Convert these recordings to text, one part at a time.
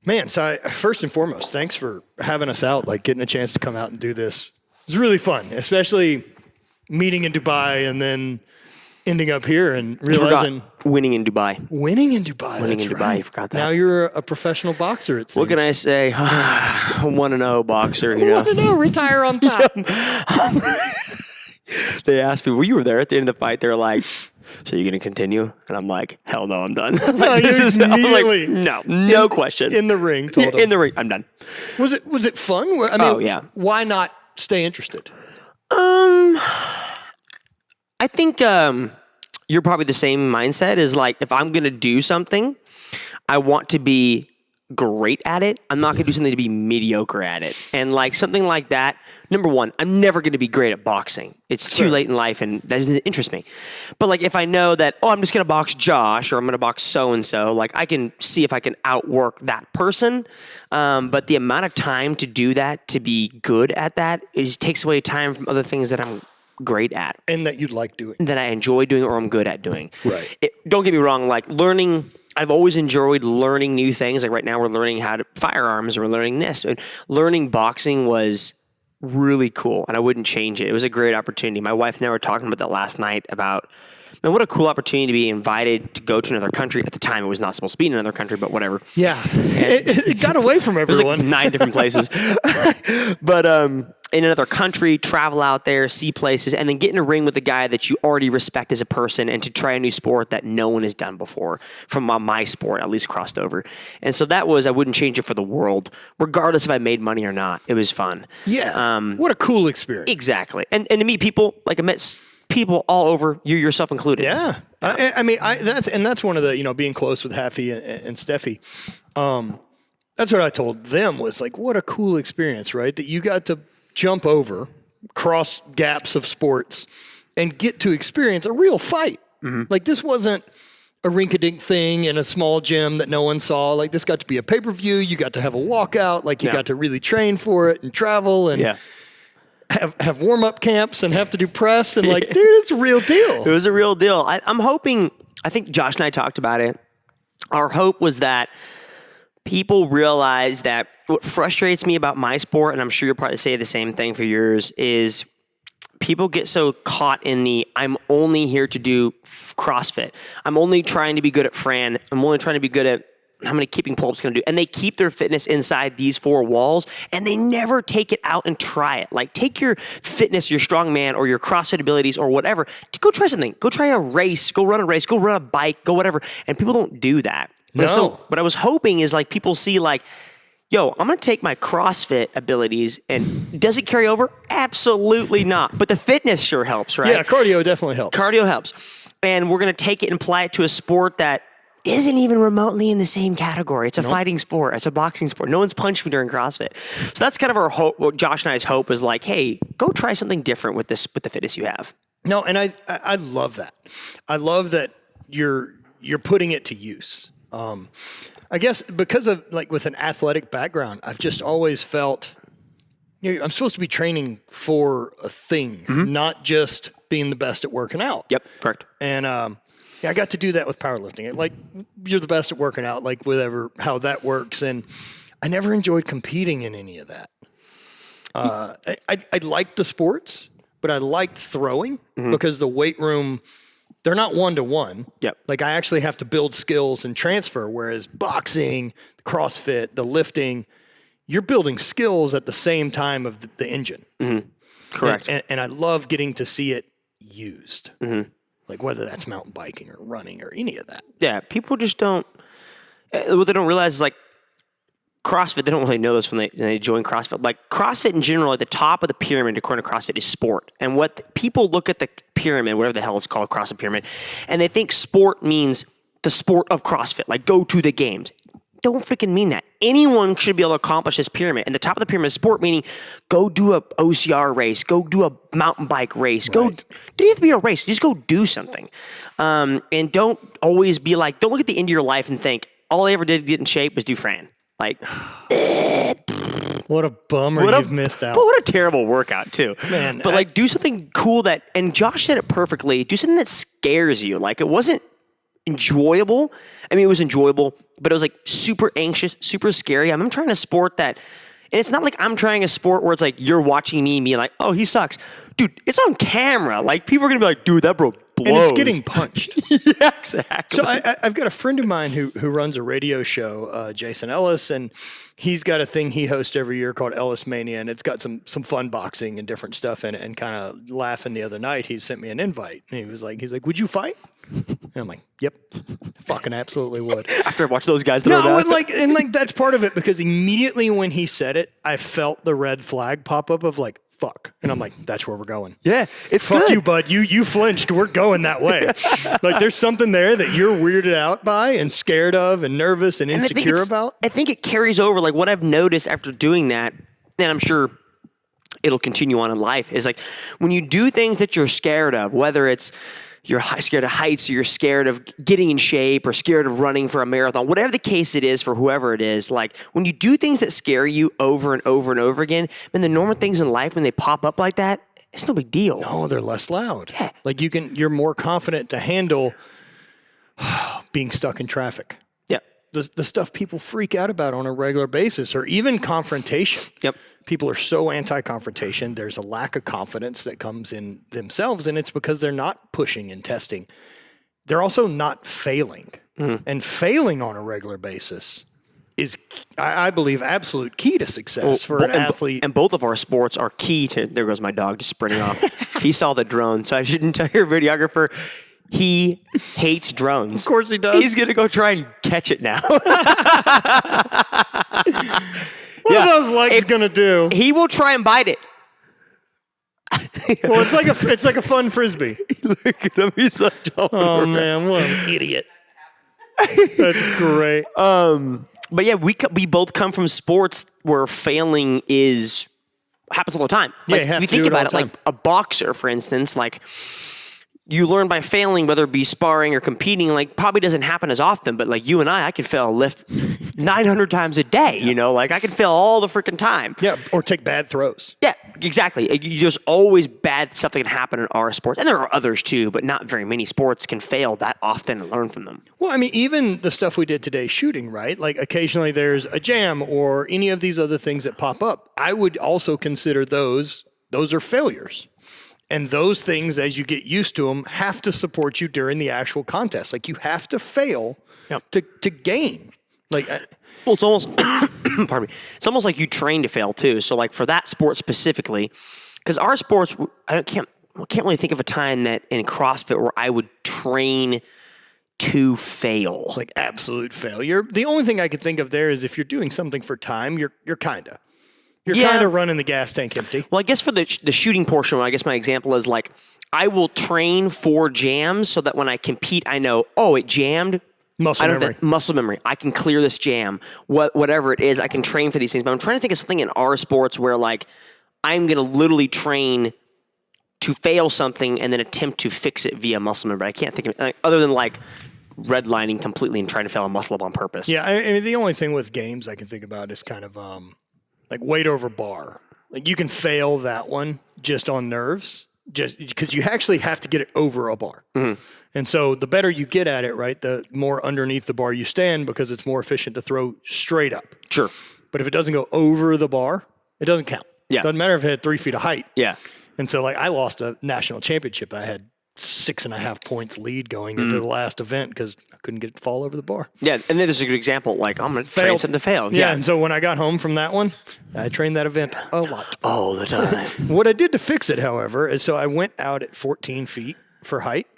Man, so first and foremost, thanks for having us out, like getting a chance to come out and do this. It's really fun, especially meeting in Dubai and then ending up here and realizing winning in Dubai. Winning in Dubai. Winning in that's Dubai. right. You forgot that. Now you're a professional boxer. It seems. What can I say? 1-0 boxer. You know. 1-0, retire on top. They asked me, well, you were there at the end of the fight. They're like, so you're going to continue? And I'm like, hell no, I'm done. No, this is immediately no question. In the ring, told him. In the ring, I'm done. Was it fun? I mean, yeah. Why not stay interested? I think you're probably the same mindset is like, if I'm going to do something, I want to be great at it. I'm not going to do something to be mediocre at it. And like something like that, number one, I'm never going to be great at boxing. It's too late in life and that doesn't interest me. But like if I know that, I'm just going to box Josh or I'm going to box so-and-so, like I can see if I can outwork that person. But the amount of time to do that, to be good at that, it just takes away time from other things that I'm great at. And that you'd like doing. That I enjoy doing or I'm good at doing. Right. Don't get me wrong, like learning, I've always enjoyed learning new things. Like right now we're learning how to firearms and we're learning this. And learning boxing was really cool and I wouldn't change it. It was a great opportunity. My wife and I were talking about that last night about, man, what a cool opportunity to be invited to go to another country. At the time, it was not supposed to be in another country, but whatever. Yeah. It got away from everyone. It was like 9 different places. But in another country, travel out there, see places, and then get in a ring with a guy that you already respect as a person and to try a new sport that no one has done before from my sport, at least crossed over. And so that was, I wouldn't change it for the world, regardless if I made money or not. It was fun. Yeah. What a cool experience. Exactly. And to meet people, like I met people all over, you yourself included. Yeah. I mean, that's one of the, being close with Haffy and Steffi. That's what I told them was like, what a cool experience, right? That you got to jump over, cross gaps of sports, and get to experience a real fight. Mm-hmm. Like this wasn't a rink-a-dink thing in a small gym that no one saw. Like this got to be a pay-per-view. You got to have a walkout. Like you got to really train for it and travel and have warm-up camps and have to do press. And like, dude, it's a real deal. It was a real deal. I'm hoping, I think Josh and I talked about it. Our hope was that people realize that what frustrates me about my sport, and I'm sure you'll probably say the same thing for yours, is people get so caught in the, I'm only here to do CrossFit. I'm only trying to be good at Fran. I'm only trying to be good at how many keeping pull-ups can I do. And they keep their fitness inside these 4 walls, and they never take it out and try it. Like take your fitness, your strongman, or your CrossFit abilities, or whatever, to go try something. Go try a race. Go run a race. Go run a bike. Go whatever. And people don't do that. No. So what I was hoping is like people see like, yo, I'm going to take my CrossFit abilities and does it carry over? Absolutely not. But the fitness sure helps, right? Yeah, cardio definitely helps. Cardio helps. And we're going to take it and apply it to a sport that isn't even remotely in the same category. It's a fighting sport. It's a boxing sport. No one's punched me during CrossFit. So that's kind of our hope. What Josh and I's hope is like, hey, go try something different with the fitness you have. No, and I love that. I love that you're putting it to use. I guess because of like with an athletic background, I've just always felt, I'm supposed to be training for a thing, not just being the best at working out. Yep, correct. And I got to do that with powerlifting. Like you're the best at working out, like whatever, how that works. And I never enjoyed competing in any of that. I liked the sports, but I liked throwing because the weight room, they're not one-to-one. Yep. Like I actually have to build skills and transfer, whereas boxing, CrossFit, the lifting, you're building skills at the same time of the engine. Mm-hmm. Correct. And I love getting to see it used. Mm-hmm. Like whether that's mountain biking or running or any of that. Yeah, people just don't, what they don't realize is like CrossFit, they don't really know this when they join CrossFit. Like CrossFit in general, at the top of the pyramid, according to CrossFit, is sport. And what people look at the pyramid, whatever the hell it's called, CrossFit pyramid, and they think sport means the sport of CrossFit, like go to the games. Don't freaking mean that. Anyone should be able to accomplish this pyramid. And the top of the pyramid is sport, meaning go do a OCR race, go do a mountain bike race, go. Don't even have to be a race. Just go do something. And don't always be like, don't look at the end of your life and think all I ever did to get in shape was do Fran. Like, what a bummer you've missed out. But what a terrible workout too. Man. But like do something cool and Josh said it perfectly, do something that scares you. Like it wasn't enjoyable. I mean, it was enjoyable, but it was like super anxious, super scary. I'm trying a sport that, and it's not like I'm trying a sport where it's like you're watching me and being like, oh, he sucks. Dude, it's on camera. Like, people are going to be like, dude, that bro blows. And it's getting punched. Yeah, exactly. So I've got a friend of mine who runs a radio show, Jason Ellis, and he's got a thing he hosts every year called Ellis Mania, and it's got some fun boxing and different stuff in it. And kind of laughing the other night, he sent me an invite, and he's like, would you fight? And I'm like, yep, fucking absolutely would. After I watched those guys throw No, that. and that's part of it, because immediately when he said it, I felt the red flag pop up of like, fuck. And I'm like, that's where we're going. Yeah, it's Fuck good. you, bud. You flinched. We're going that way. Like, there's something there that you're weirded out by and scared of and nervous and insecure about. I think it carries over. Like, what I've noticed after doing that, and I'm sure it'll continue on in life, is like when you do things that you're scared of, whether it's you're scared of heights, or you're scared of getting in shape, or scared of running for a marathon, whatever the case it is for whoever it is, like when you do things that scare you over and over and over again, then the normal things in life, when they pop up like that, it's no big deal. No, they're less loud. Yeah. Like you're more confident to handle being stuck in traffic. Yeah. The stuff people freak out about on a regular basis, or even confrontation. Yep. People are so anti-confrontation. There's a lack of confidence that comes in themselves, and it's because they're not pushing and testing. They're also not failing. And failing on a regular basis is, I believe, absolute key to success for an athlete. And both of our sports are key to, there goes my dog just sprinting off. He saw the drone, so I shouldn't tell your videographer. He hates drones. Of course he does. He's going to go try and catch it now. What are those legs going to do? He will try and bite it. Well, it's like a fun Frisbee. Look at him. He's like, Oh, man, what an idiot. That's great. But yeah, we both come from sports where failing happens all the time. Like, you have if to you think do it all about the it, time. like a boxer, for instance, like you learn by failing, whether it be sparring or competing, like probably doesn't happen as often, but like you and I could fail a lift 900 times a day, you know, like I can fail all the freaking time. Yeah, or take bad throws. Yeah, exactly. There's always bad stuff that can happen in our sports, and there are others too, but not very many sports can fail that often and learn from them. Well, I mean, even the stuff we did today shooting, right? Like occasionally there's a jam or any of these other things that pop up. I would also consider those are failures. And those things, as you get used to them, have to support you during the actual contest. Like, you have to fail to gain. Like, Well, it's almost, pardon me, it's almost like you train to fail too. So like for that sport specifically, because our sports, I can't really think of a time that in CrossFit where I would train to fail. like absolute failure. The only thing I could think of there is if you're doing something for time, you're kind of. You're kind of running the gas tank empty. Well, I guess for the shooting portion, I guess my example is like I will train for jams so that when I compete, I know, oh, it jammed. Muscle memory. Muscle memory. I can clear this jam. Whatever it is, I can train for these things. But I'm trying to think of something in our sports where like I'm going to literally train to fail something and then attempt to fix it via muscle memory. I can't think of other than like redlining completely and trying to fail a muscle up on purpose. Yeah, I mean, the only thing with games I can think about is kind of like weight over bar. Like you can fail that one just on nerves, just because you actually have to get it over a bar. Mm-hmm. And so the better you get at it, right, the more underneath the bar you stand because it's more efficient to throw straight up. Sure. But if it doesn't go over the bar, it doesn't count. Yeah. Doesn't matter if it had 3 feet of height. Yeah. And so like I lost a national championship. I had 6.5 points lead going into the last event because I couldn't get it to fall over the bar. Yeah, and then there's a good example. Like, I'm going to train something to fail. Yeah, and so when I got home from that one, I trained that event a lot. All the time. What I did to fix it, however, is so I went out at 14 feet for height,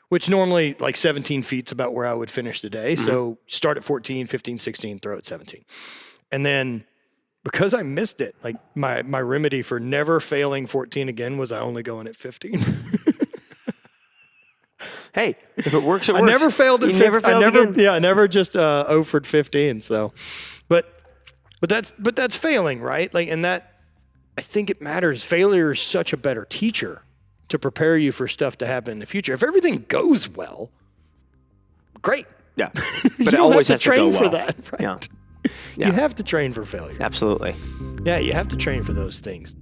which normally like 17 feet's about where I would finish the day. Mm-hmm. So start at 14, 15, 16, throw at 17. And then because I missed it, like my remedy for never failing 14 again was I only go in at 15. Hey, if it works, it works. I never failed at 15. Never failed again. Yeah, I never just offered 15. So, but that's failing, right? Like, and that I think it matters. Failure is such a better teacher to prepare you for stuff to happen in the future. If everything goes well, great. Yeah, but it always has to go well. For that, right? Yeah. You have to train for failure. Absolutely. Yeah, you have to train for those things.